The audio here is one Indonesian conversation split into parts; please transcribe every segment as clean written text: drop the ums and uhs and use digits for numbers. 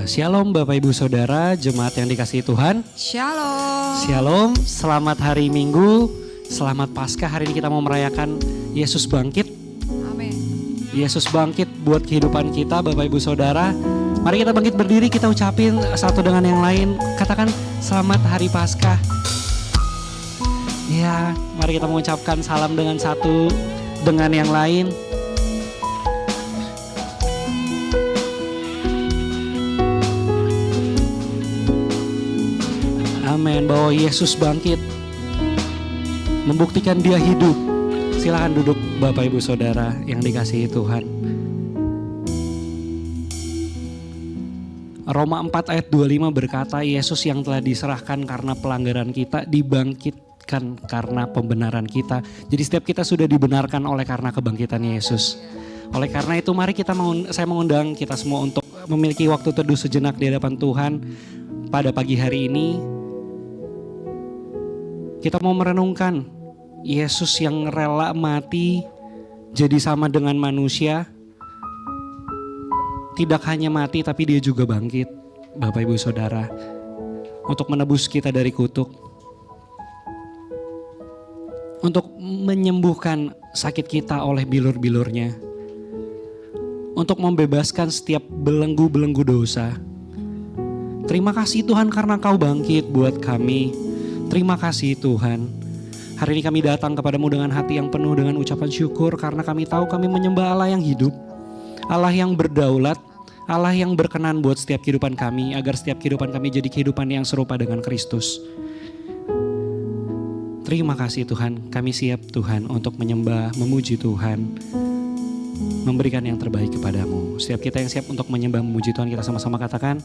Shalom Bapak Ibu Saudara, jemaat yang dikasihi Tuhan. Shalom. Shalom, selamat hari Minggu, selamat Paskah. Hari ini kita mau merayakan Yesus bangkit. Amin. Yesus bangkit buat kehidupan kita Bapak Ibu Saudara. Mari kita bangkit berdiri, kita ucapin satu dengan yang lain. Katakan selamat hari Paskah. Ya, mari kita mengucapkan salam dengan satu dengan yang lain. Amin, bahwa Yesus bangkit, membuktikan dia hidup. Silakan duduk Bapak Ibu Saudara yang dikasihi Tuhan. Roma 4 ayat 25 berkata, Yesus yang telah diserahkan karena pelanggaran kita, dibangkitkan karena pembenaran kita. Jadi setiap kita sudah dibenarkan oleh karena kebangkitan Yesus. Oleh karena itu mari saya mengundang kita semua untuk memiliki waktu teduh sejenak di hadapan Tuhan pada pagi hari ini. Kita mau merenungkan Yesus yang rela mati jadi sama dengan manusia. Tidak hanya mati tapi dia juga bangkit, Bapak Ibu Saudara, untuk menebus kita dari kutuk. Untuk menyembuhkan sakit kita oleh bilur-bilurnya. Untuk membebaskan setiap belenggu-belenggu dosa. Terima kasih Tuhan karena Kau bangkit buat kami. Terima kasih Tuhan. Hari ini kami datang kepadamu dengan hati yang penuh dengan ucapan syukur karena kami tahu kami menyembah Allah yang hidup, Allah yang berdaulat, Allah yang berkenan buat setiap kehidupan kami agar setiap kehidupan kami jadi kehidupan yang serupa dengan Kristus. Terima kasih Tuhan, kami siap Tuhan untuk menyembah, memuji Tuhan, memberikan yang terbaik kepadamu. Setiap kita yang siap untuk menyembah, memuji Tuhan, kita sama-sama katakan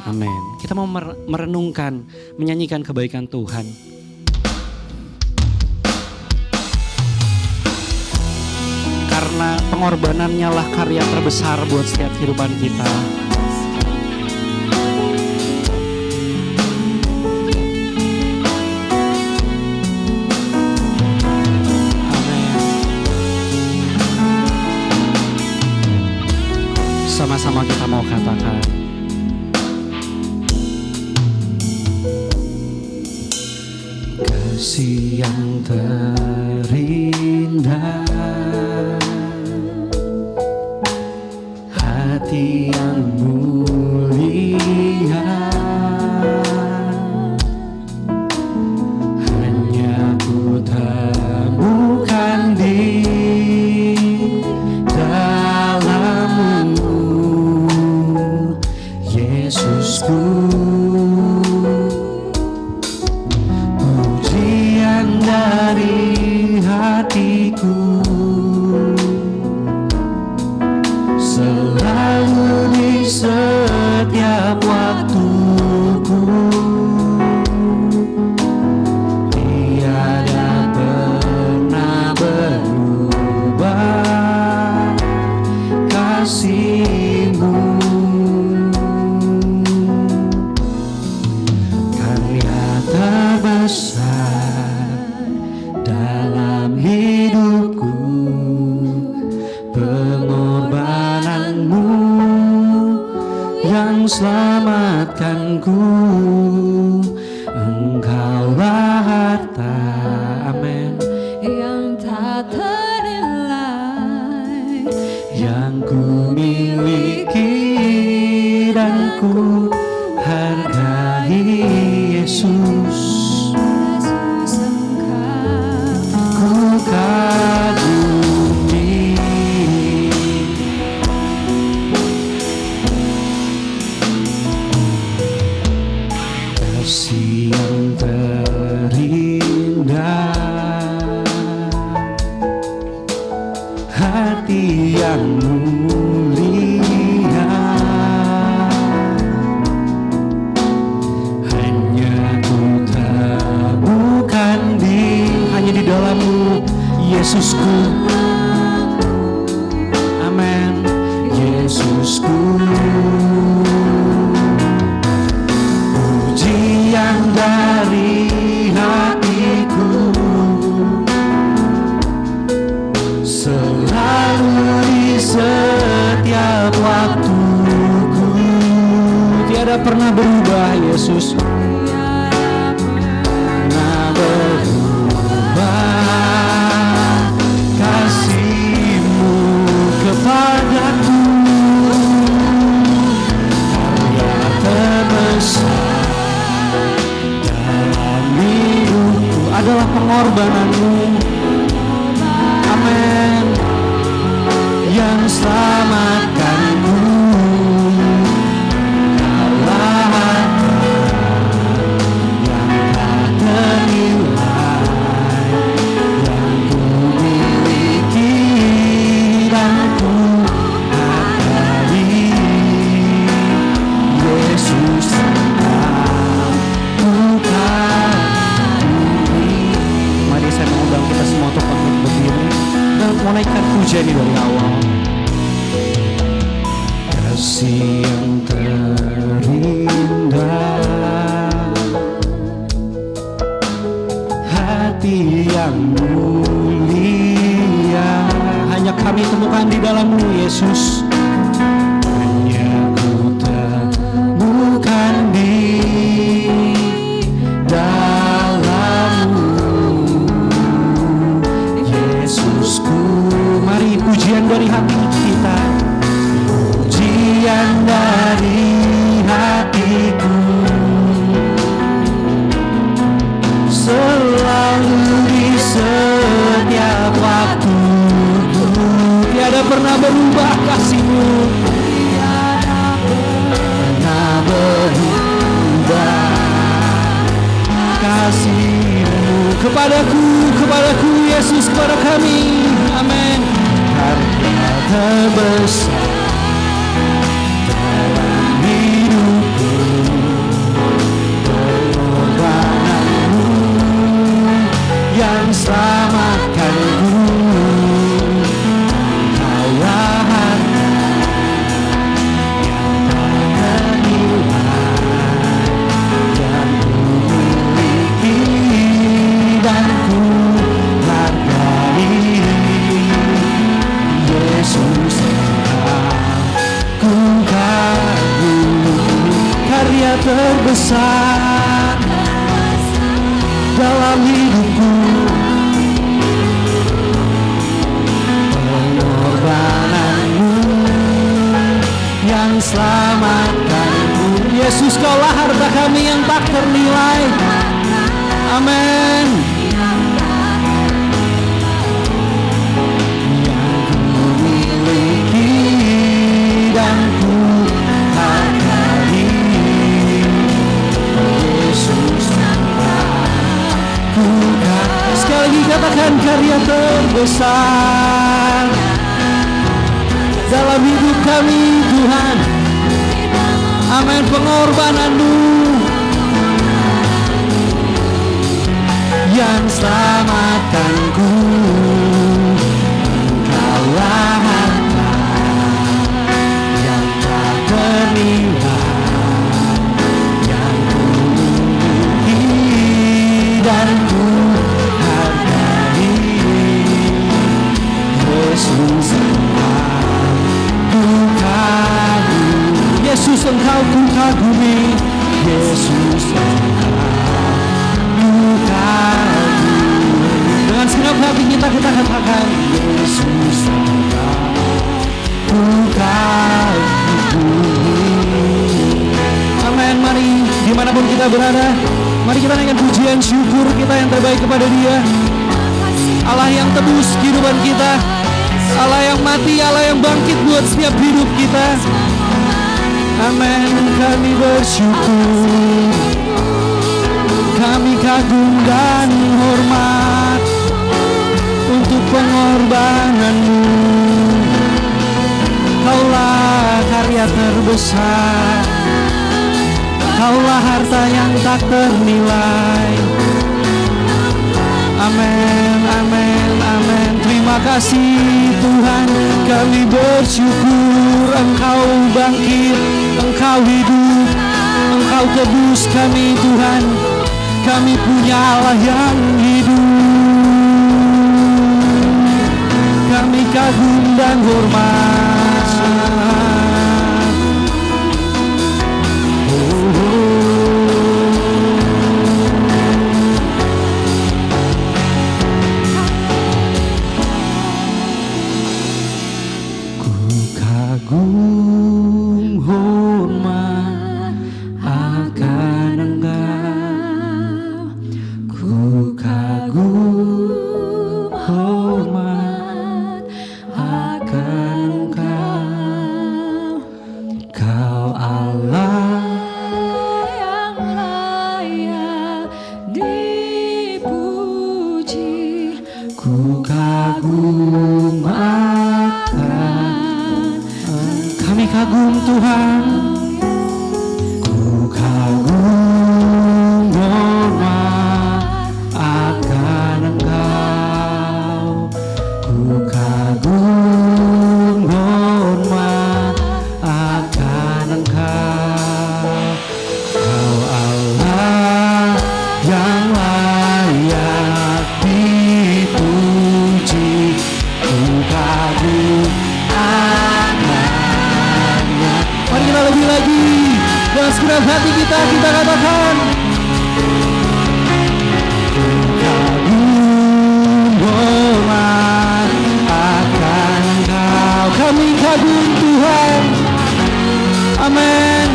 amin. Kita mau merenungkan, menyanyikan kebaikan Tuhan. Karena pengorbanannya lah karya terbesar buat setiap kehidupan kita. Amin. Sama-sama kita mau katakan. Kasih yang terindah, hati yang mulia, hanya ku temukan di dalam-Mu, Yesusku. Dari hatiku selalu di setiap waktuku, tiada pernah berubah kasih-Mu. Karya terbesar dalam hidupku, pengorbananmu yang selamatkanku. Engkaulah harta, amin, Yang tak ternilai, yang ku miliki dan ku hargai. Yesus, ku kagumi. Kasih yang terindah, hati yang mulia, hanya ku tahu tiada pernah berubah Yesus. Pernah berubah kasih-Mu kepadaku. Karya terbesar dalam hidupku adalah pengorbanan-Mu. Amin. Yang selamatkanku. Naikkan pujian dari awal. Kasih yang terindah, hati yang mulia, hanya kami temukan di dalam-Mu Yesus. Hanya ku temukan di dalam-Mu Yesusku. Mari pujian dari hati kita, pujian dari hatiku, selalu di setiap waktuku. Tiada pernah berubah kasih-Mu, tiada pernah berubah kasih-Mu kepadaku Yesus, kepada kami. Amin. Karya terbesar dalam hidupku, pengorbanan-Mu yang selamatkanku. Engkaulah harta yang tak ternilai yang ku miliki dan ku hargai. Yesus, ku kagumi karya terbesar dalam hidupku, pengorbanan-Mu yang selamatkanku. Yesus, Kaulah harta kami yang tak ternilai. Amin. Dan ku hargai. Yesus, ku kagumi. Sekali lagi katakan, karya terbesar dalam hidup kami Tuhan. Amin. Pengorbanan-Mu yang selamatkanku. Engkaulah harta yang tak ternilai yang ku miliki dan ku hargai. Yesus, ku kagumi. Yesus, Engkau ku kagumi. Yesus, ku kagumi. Dengan segenap hati kita katakan, Yesus, ku kagumi. Amin. Mari dimanapun kita berada, mari kita naikkan pujian syukur kita yang terbaik kepada Dia. Allah yang tebus kehidupan kita, Allah yang mati, Allah yang bangkit buat setiap hidup kita. Amin. Kami bersyukur, kami kagum dan hormat untuk pengorbanan-Mu. Kaulah karya terbesar, Kaulah harta yang tak ternilai. Amin, amin, amin. Terima kasih Tuhan, kami bersyukur Engkau bangkit, Engkau hidup, Engkau tebus kami Tuhan. Kami punya Allah yang hidup, kami kagum dan hormat. Oh lebih lagi. Dalam segenap hati kita katakan, kagum akan Engkau. Kami kagum Tuhan. Amin.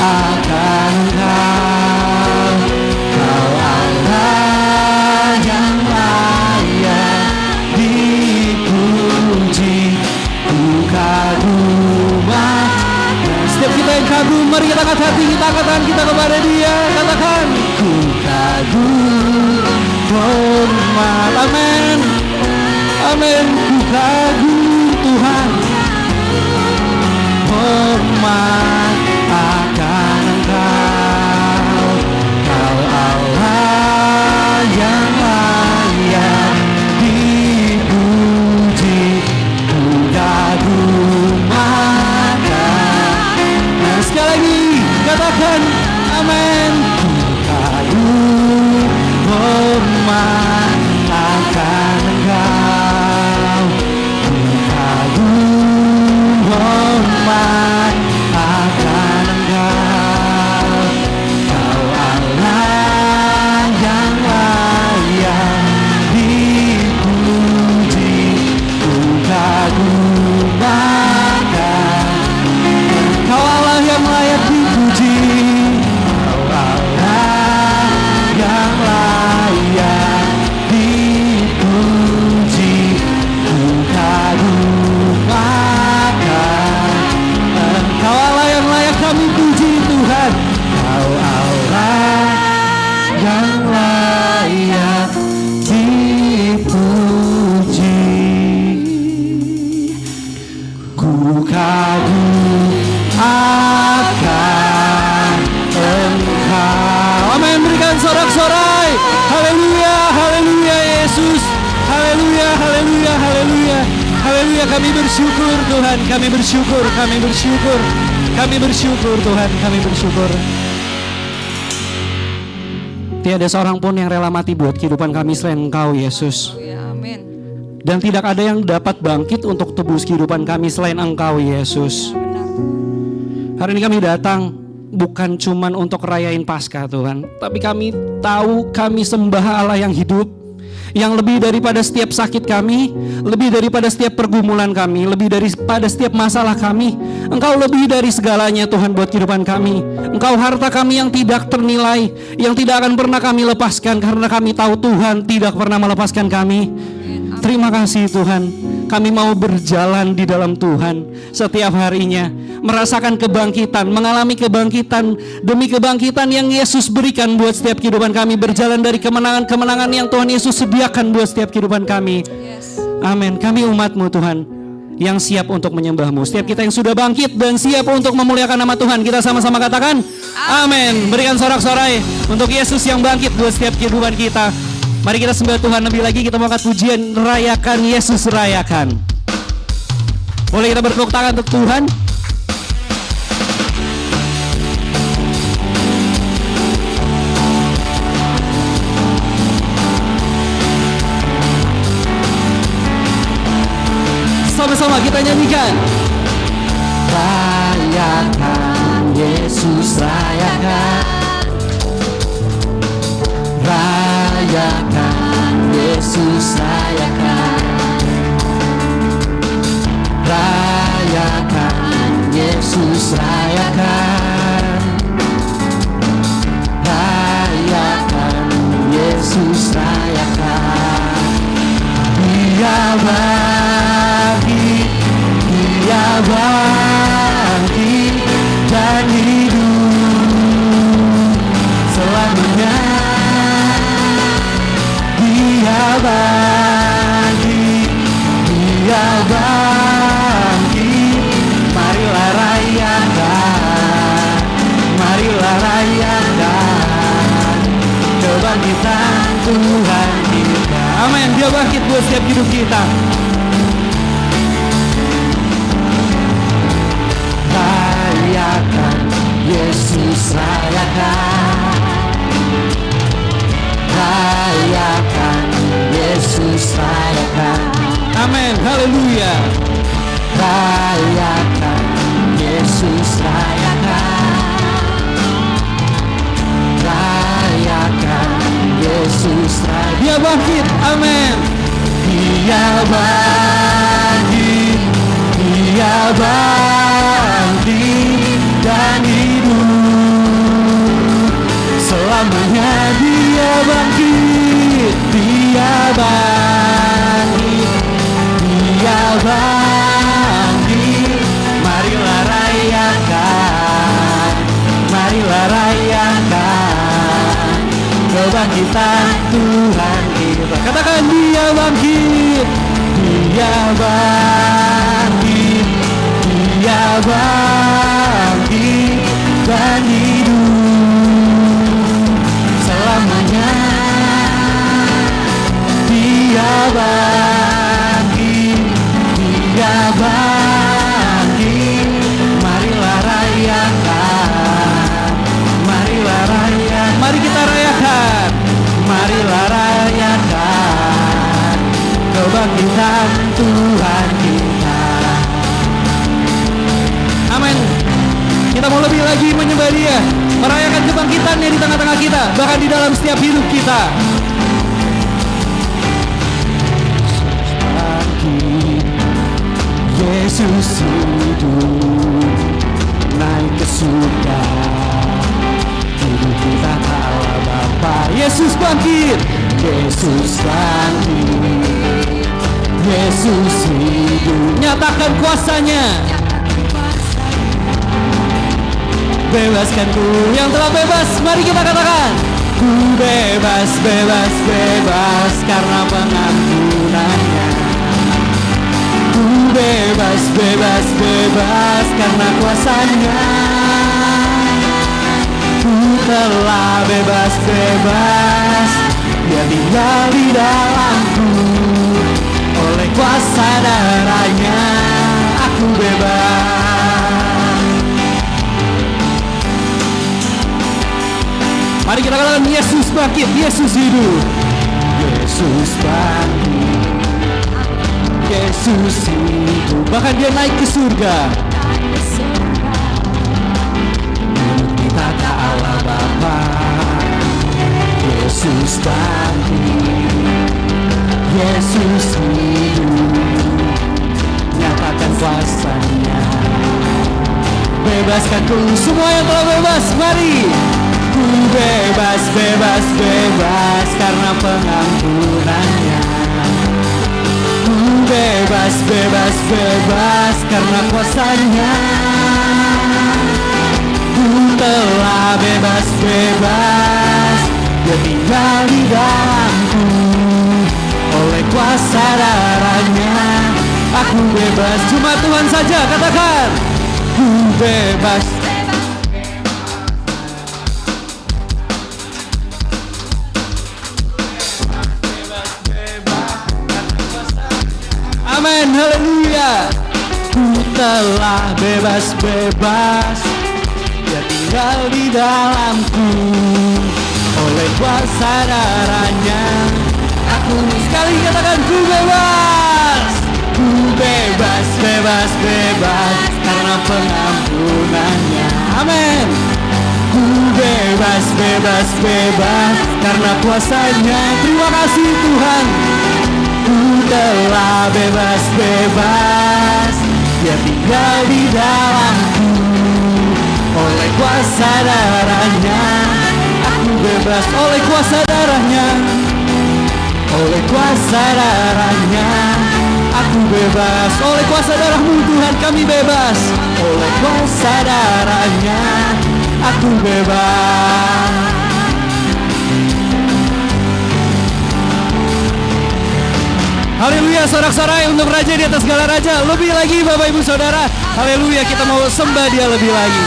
Akan Engkau, Kau Allah yang layak dipuji. Ku kagum. Setiap kita yang kagum, mari kita angkat hati, kita katakan kita kepada Dia. Katakan, ku kagum hormat. Amin. Amin. Ku kagum Tuhan. Hormat akan Engkau, Kau Allah yang layak dipuji. Ku kagum akan. Nah, sekali lagi katakan amin. Ku kagum hormat akan Engkau, ku kagum hormat akan Engkau, Kau Allah yang layak dipuji. Ku kagum akan Kau Allah yang layak dipuji. Kau Allah yang layak dipuji. Ku kagum akan Engkau Allah yang layak kami puji Tuhan. Kau Allah yang layak dipuji. Ku kagum akan Engkau. Amin. Berikan sorak-sorai. Haleluya, haleluya Yesus. Haleluya, haleluya, haleluya. Haleluya, kami bersyukur Tuhan, kami bersyukur, kami bersyukur. Kami bersyukur Tuhan, kami bersyukur. Tiada seorang pun yang rela mati buat kehidupan kami selain Engkau Yesus. Amin. Dan tidak ada yang dapat bangkit untuk tebus kehidupan kami selain Engkau Yesus. Hari ini kami datang bukan cuman untuk rayain Paskah Tuhan, tapi kami tahu kami sembah Allah yang hidup, yang lebih daripada setiap sakit kami, lebih daripada setiap pergumulan kami, lebih daripada setiap masalah kami. Engkau lebih dari segalanya Tuhan buat kehidupan kami. Engkau harta kami yang tidak ternilai, yang tidak akan pernah kami lepaskan, karena kami tahu Tuhan tidak pernah melepaskan kami. Terima kasih Tuhan. Kami mau berjalan di dalam Tuhan setiap harinya, merasakan kebangkitan, mengalami kebangkitan demi kebangkitan yang Yesus berikan buat setiap kehidupan kami, berjalan dari kemenangan-kemenangan yang Tuhan Yesus sediakan buat setiap kehidupan kami. Amin. Kami umat-Mu Tuhan yang siap untuk menyembah-Mu. Setiap kita yang sudah bangkit dan siap untuk memuliakan nama Tuhan, kita sama-sama katakan amin. Berikan sorak-sorai untuk Yesus yang bangkit buat setiap kehidupan kita. Mari kita sembah Tuhan lebih lagi. Kita mau angkat pujian, rayakan Yesus, rayakan. Boleh kita bertepuk tangan untuk Tuhan? Sama-sama kita nyanyikan. Rayakan Yesus, rayakan. Rayakan Yesus, rayakan. Rayakan Yesus, rayakan. Rayakan Yesus, rayakan. Dia bangkit, Dia bangkit dan hidup selamanya. Dia bangkit, Dia bangkit. Marilah rayakan, marilah rayakan kebangkitan Tuhan kita. Amin. Dia bangkit buat setiap hidup kita. Rayakan Yesus, rayakan. Rayakan Yesus, rayakan. Amin. Haleluya. Rayakan Yesus rayakan Yesus rayakan. Dia bangkit, amin. Dia bangkit dan hidup selamanya. Dia bangkit, marilah rayakan kebangkitan Tuhan kita. Katakan dia bangkit dan hidup selamanya. Dia bangkit, marilah rayakan. Mari kita rayakan, marilah rayakan kebangkitan Tuhan kita. Amin. Kita mau lebih lagi menyembah Dia, merayakan kebangkitannya di tengah-tengah kita, bahkan di dalam setiap hidup kita. Yesus hidup, naik ke surga, hidup kita Allah Bapa. Yesus bangkit, Yesus hidup, nyatakan kuasanya. Bebaskan ku yang telah bebas. Mari kita katakan, ku bebas karena pengampunannya. Ku bebas karena kuasanya. Ku telah bebas, Dia tinggal di dalamku. Oleh kuasa darahnya aku bebas. Mari kita katakan, Yesus bangkit, Yesus hidup. Yesus bangkit, Yesus hidup, bahkan Dia naik ke surga. Menurut kita tak Allah Bapa. Yesus bangkit, Yesus hidup, nyatakan kuasanya. Bebaskan ku semua yang telah bebas. Mari. Ku bebas karena pengampunannya. Ku bebas karena kuasanya. Ku telah bebas, Dia tinggal di dalamku. Oleh kuasa darahnya aku bebas. Cuma Tuhan saja katakan, ku bebas. Amin, haleluya. Ku telah bebas, Dia tinggal di dalamku. Oleh kuasa darahnya aku sekali katakan, ku bebas. Ku bebas karena pengampunannya. Amin. Ku bebas karena kuasanya. Terima kasih Tuhan. Ku telah bebas, Dia tinggal di dalamku. Oleh kuasa darahnya aku bebas. Oleh kuasa darahnya, oleh kuasa darahnya aku bebas. Oleh kuasa darah-Mu Tuhan kami bebas. Oleh kuasa darahnya aku bebas. Haleluya, sorak-sorai untuk Raja di atas segala Raja. Lebih lagi Bapak Ibu Saudara. Haleluya, kita mau sembah Dia lebih lagi.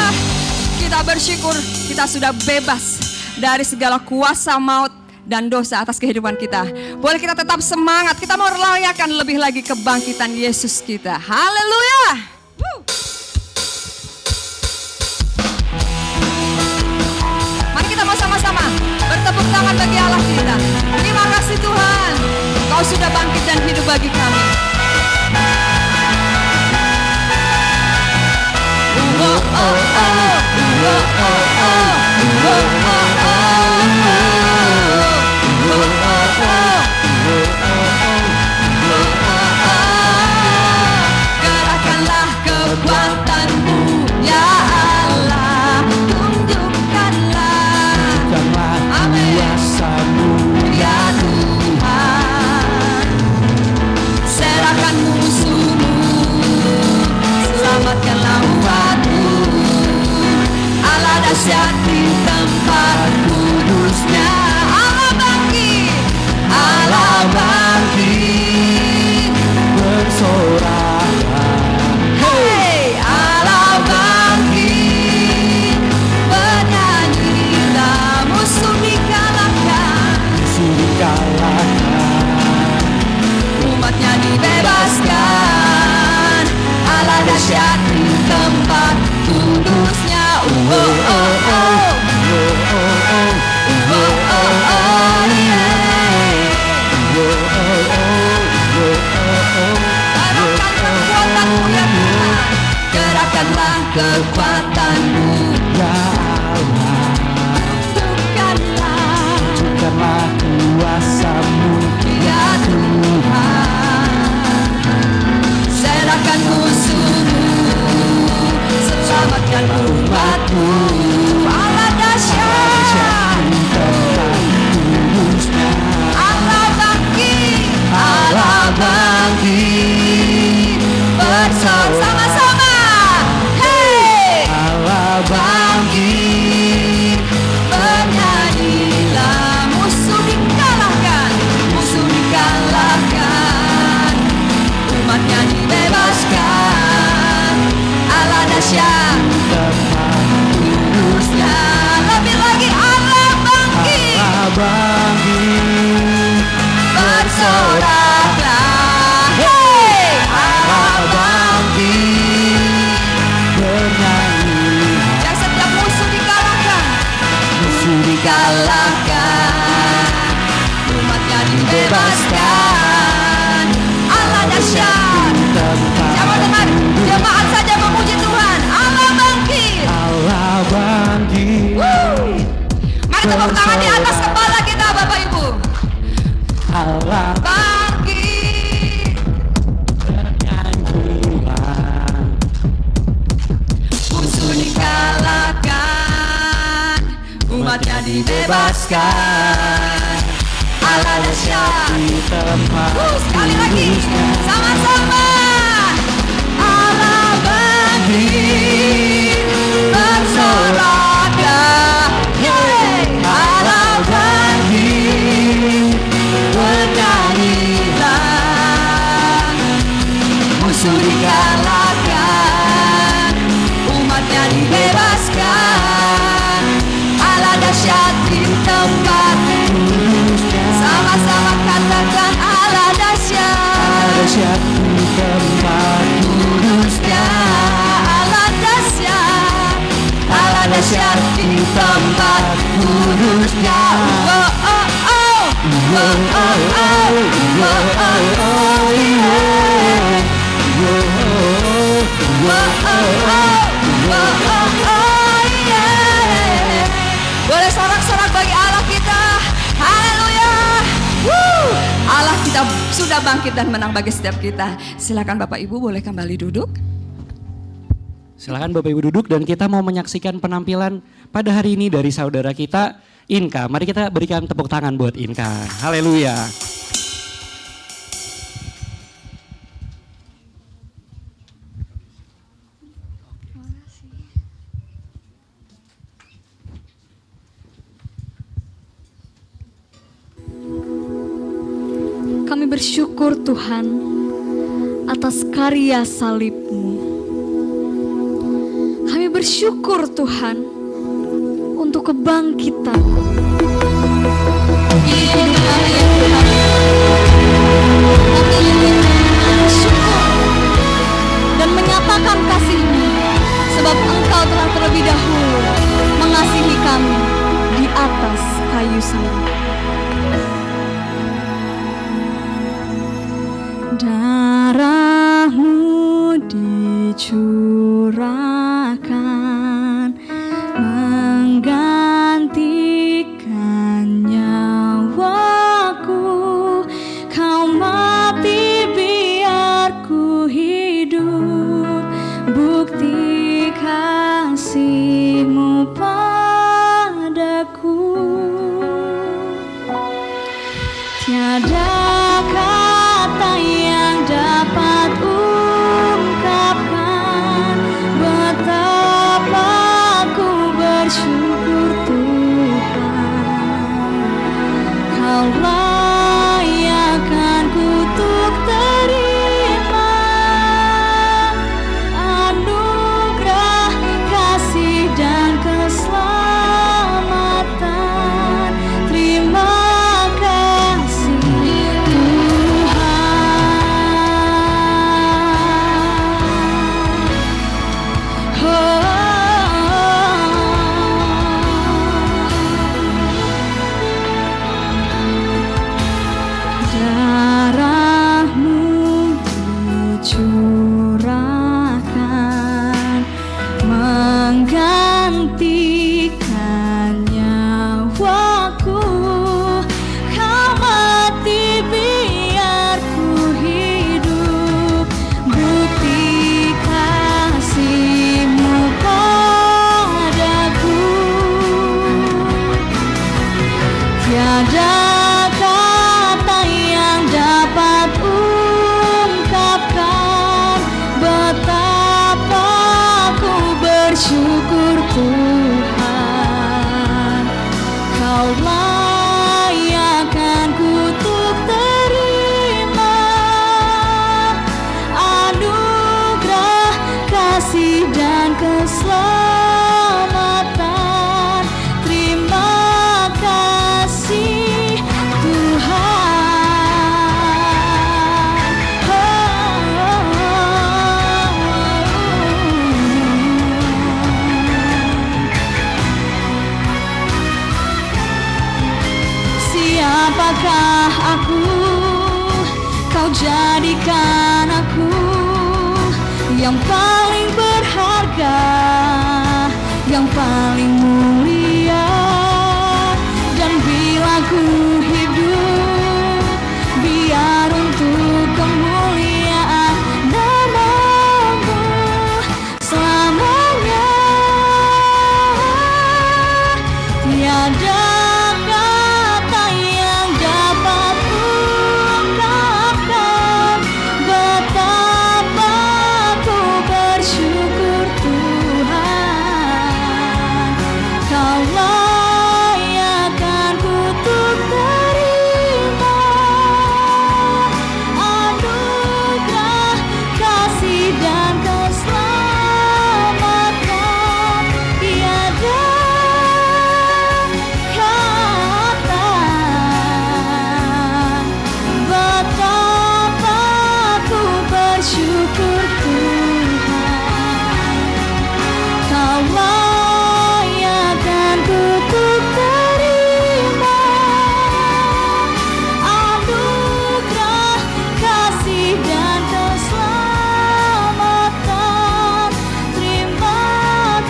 Kita bersyukur kita sudah bebas dari segala kuasa maut dan dosa atas kehidupan kita. Boleh kita tetap semangat, kita mau merayakan lebih lagi kebangkitan Yesus kita. Haleluya. Mari kita mau sama-sama bertepuk tangan bagi Allah kita. Terima kasih Tuhan, Kau sudah bangkit dan hidup bagi kami. dahsyat di tempat kudusnya. Allah bangkit, Allah bangkit, bersorak. hey, Allah bangkit, bernyanyilah, musuh dikalahkan, Musuh dikalahkan, umatnya dibebaskan. Allah dahsyat di tempat kudusnya. Oh, oh, oh, oh. oh, oh, oh, Oh, oh, oh, yeah. oh, oh, oh, oh. Kerahkanlah kekuatanmu, Ya Allah, tunjukkanlah tunjukkanlah kuasa-Mu, ya Tuhan. Serahkan musuhmu, selamatkan umatmu. Allah dahsyat, Allah bangkit, Allah bangkit, bersama-sama, hey, Allah bangkit, bernyanyilah, musuh dikalahkan, musuh dikalahkan, umatnya dibebaskan. Allah dahsyat, kudusnya, lebih lagi Allah bangkit, bangkit, bersoraklah, hey, Allah bangkit, bernyanyi, yang setiap musuh dikalahkan, musuh dikalahkan, umatnya dibebaskan. Allah dahsyat. Siapa dengar jemaat saja memuji Tuhan. Allah bangkit. Allah bangkit, Woo. Mari tepuk tangan di atas kepala kita, Bapak Ibu. Allah Bangkit, bernyanyilah, musuh dikalahkan, umatnya dibebaskan. Allah dahsyat. di tempat Sekali lagi, sama-sama. Allah bangkit, bersoraklah, hey, Allah bangkit, bernyanyilah, musuh dikalahkan, umatnya dibebaskan. Allah dahsyat di tempat kudusnya. Sama-sama katakan Allah dahsyat. dahsyat di tempat Kudusnya, Allah dahsyat, Allah dahsyat di tempat kudusnya. Oh, oh, oh, oh, oh, oh, oh, oh, oh, yeah. Oh, oh, oh, oh, oh, yeah. Boleh sorak-sorak bagi Allah kita. Haleluya. Woo. Allah kita sudah bangkit dan menang bagi setiap kita. Silakan Bapak Ibu boleh kembali duduk. Silakan Bapak Ibu duduk dan kita mau menyaksikan penampilan pada hari ini dari saudara kita Inka. Mari kita berikan tepuk tangan buat Inka. Haleluya. Kami bersyukur Tuhan atas karya salib-Mu. Kami bersyukur Tuhan untuk kebangkitan. Bersyukur dan menyatakan kasih-Mu sebab Engkau telah terlebih dahulu mengasihi kami di atas kayu salib. Darah-Mu dicurahkan menggantikan nyawaku. Kau mati biar ku hidup, bukti kasih-Mu padaku. Tiada kata yang dapat ungkapkan betapa ku bersyukur tiada kata yang dapat ungkapkan betapa ku bersyukur Tuhan. Kau layakkan kutuk terima anugerah kasih dan keselamatan. Terima kasih Tuhan. Siapakah aku? Kau jadikan aku yang paling berharga, yang paling mulia. Dan bila ku hidup, biar untuk kemuliaan nama-Mu selamanya. Tiada kata yang dapat ungkapkan betapa ku bersyukur Tuhan. Kau layakkan kutuk terima anugerah kasih dan keselamatan. Tiada kata betapa ku bersyukur Tuhan. Kau layakkan kutuk terima anugerah kasih dan keselamatan. Terima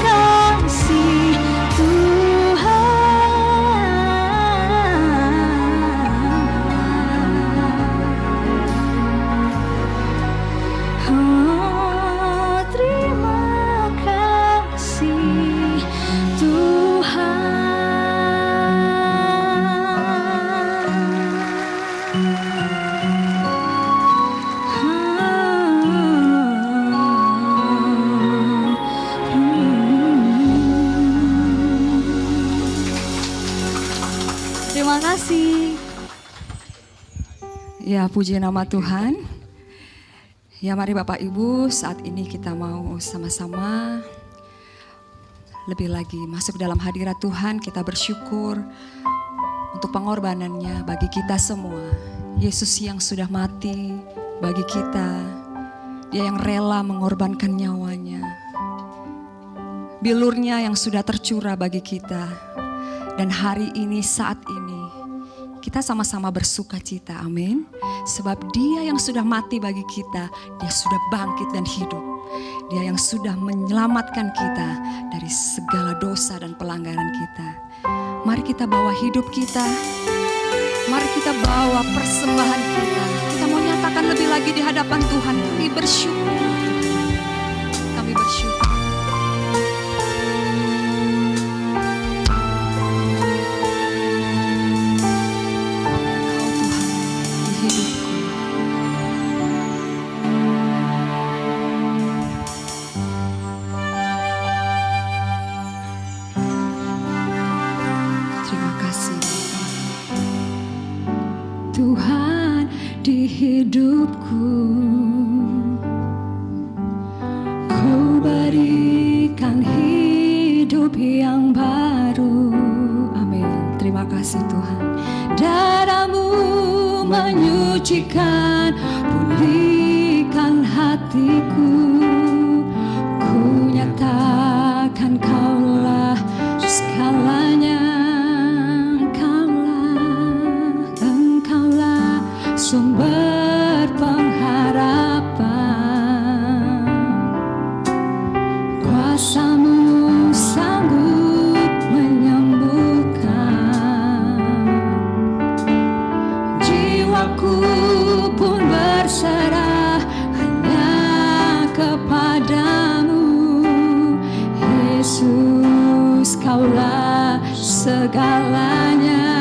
kasih Tuhan. Oh, terima kasih Tuhan. Terima kasih. Ya, puji nama Tuhan. Ya, mari Bapak Ibu, saat ini kita mau sama-sama lebih lagi masuk dalam hadirat Tuhan. Kita bersyukur untuk pengorbanannya bagi kita semua. Yesus yang sudah mati bagi kita. Dia yang rela mengorbankan nyawanya. Bilurnya yang sudah tercurah bagi kita. Dan hari ini, saat ini, kita sama-sama bersuka cita, amin. Sebab Dia yang sudah mati bagi kita, Dia sudah bangkit dan hidup. Dia yang sudah menyelamatkan kita dari segala dosa dan pelanggaran kita. Mari kita bawa hidup kita, mari kita bawa persembahan kita. Kita mau nyatakan lebih lagi di hadapan Tuhan. Kami bersyukur, kami bersyukur. Tuhan di hidupku, Kau berikan hidup yang baru. Amin. Terima kasih Tuhan. Darah-Mu menyucikan, pulihkan hatiku. Ku nyatakan Kaulah segalanya. Engkaulah sumber pengharapan. Kuasa-Mu sanggup menyembuhkan. Jiwaku pun berserah hanya kepadamu. Yesus, Kaulah segalanya.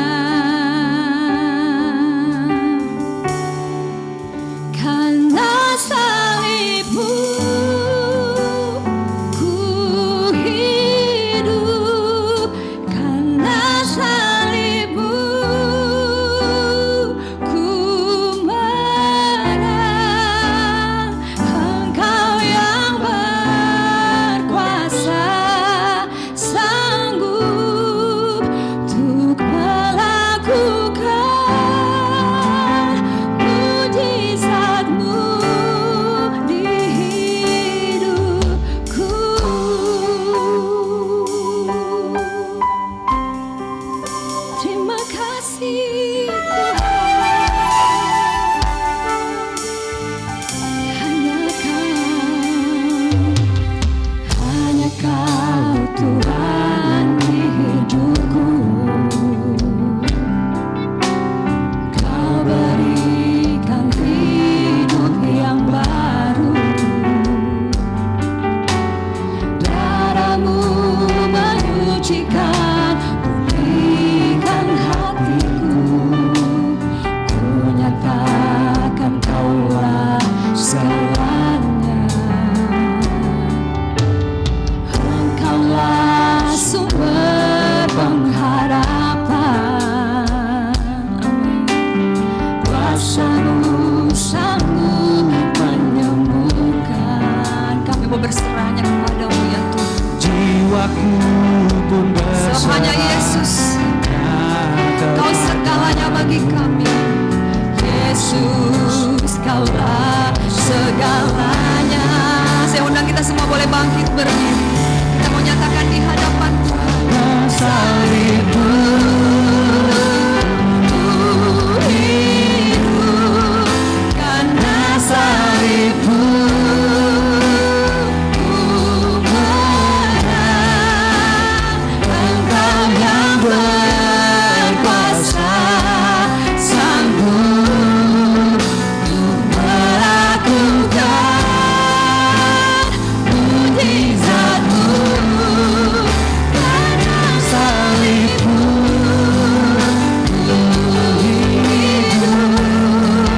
jiwaku pun berserah. Hanya Yesus, Kau segalanya bagi kami. Yesus, Kaulah segalanya. Saya undang kita semua boleh bangkit berdiri. Kita mau nyatakan di hadapan Tuhan. Salibmu Hidup karena salibmu. Engkau yang berkuasa, sanggup untuk melakukan mujizat-Mu. Karena salibmu hidup,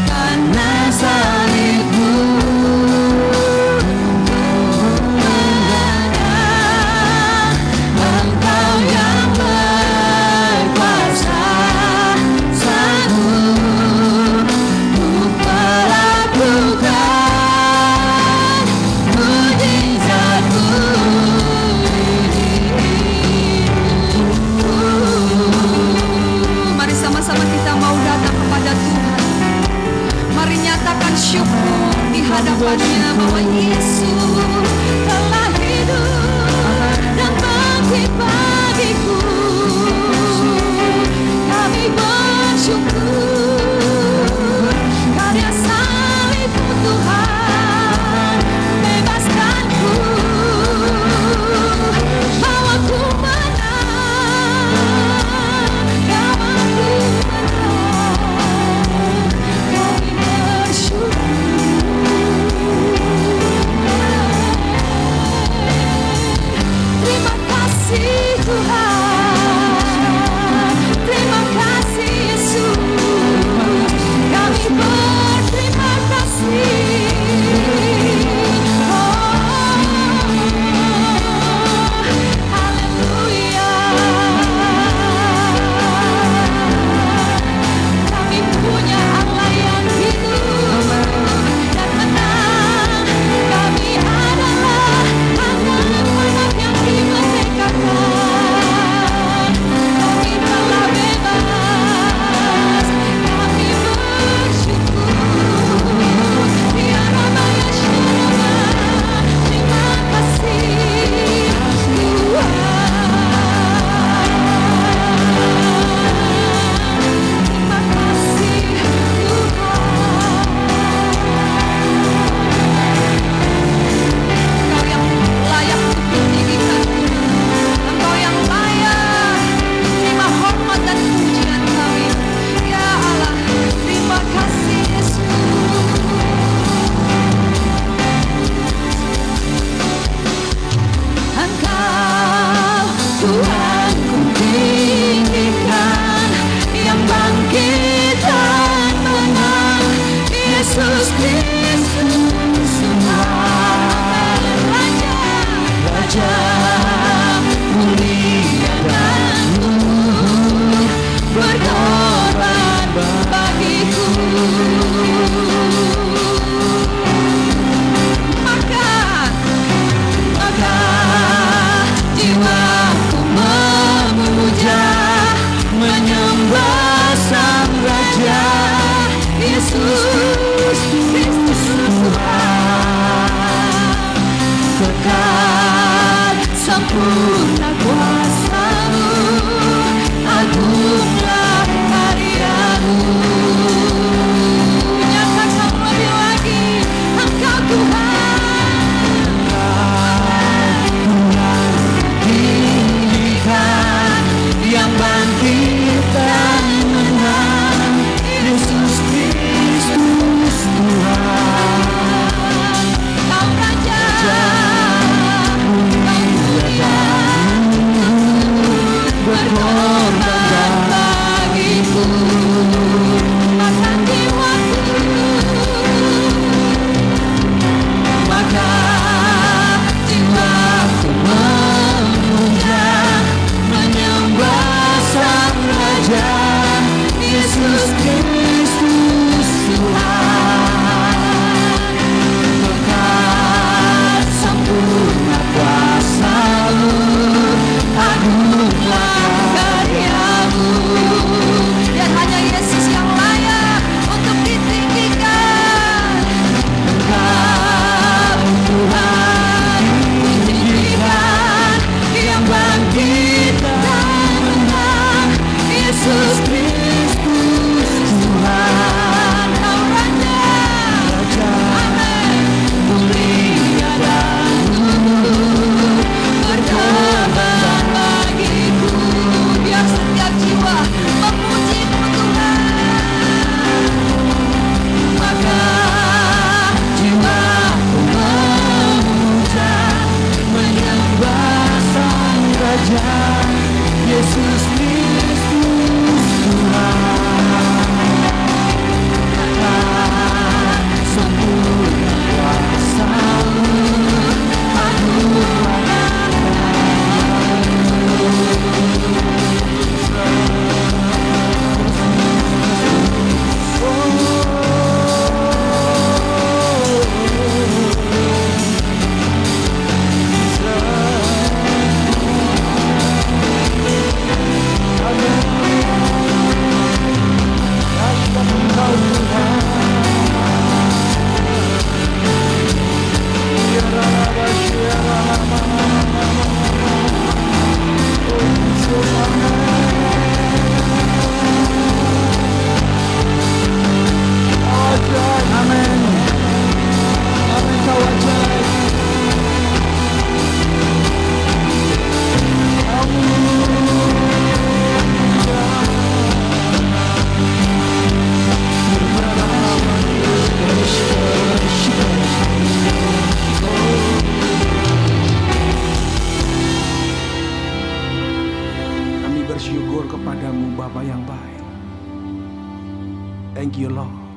karena salibmu Engkau yang berkuasa, sanggup untuk melakukan mujizat-Mu di hidupku. Mari sama-sama kita mau datang kepada Tuhan. Mari nyatakan syukur di hadapannya bahwa Yesus telah hidup dan bangkit bagiku. Kami bersyukur karya salib-Mu Tuhan bebaskanku, bawaku menang, bawaku menang. Kami bersyukur. Terima kasih Tuhan, terima kasih Yesus. Kami berterima kasih. Haleluya. Kami punya Allah yang hidup dan menang. Kami adalah anak-anak yang dimerdekakan. Kami telah bebas. Kami bersyukur. Ya Rabbaya Shalom. Terima kasih Tuhan. Terima kasih Tuhan. Engkau yang layak untuk ditinggikan. Engkau yang layak terima hormat dan pujian kami. Ya Allah, terima kasih Yesus. Engkau Tuhan ku tinggikan, yang bangkit dan menang. Yesus Kristus Tuhan, Raja mulia dan luhur, berkorban bagiku. Maka jiwaku memuja, menyembah Sang Raja, Yesus Kristus Tuhan. Kekal sempurna kuasa-Mu, agunglah karya-Mu. Nyatakan lebih lagi, Engkau Tuhan, tinggikan, yang bangkit dan menang. Yesus Kristus Tuhan. Kau Raja, Kau mulia, Bapa yang baik. Thank you Lord.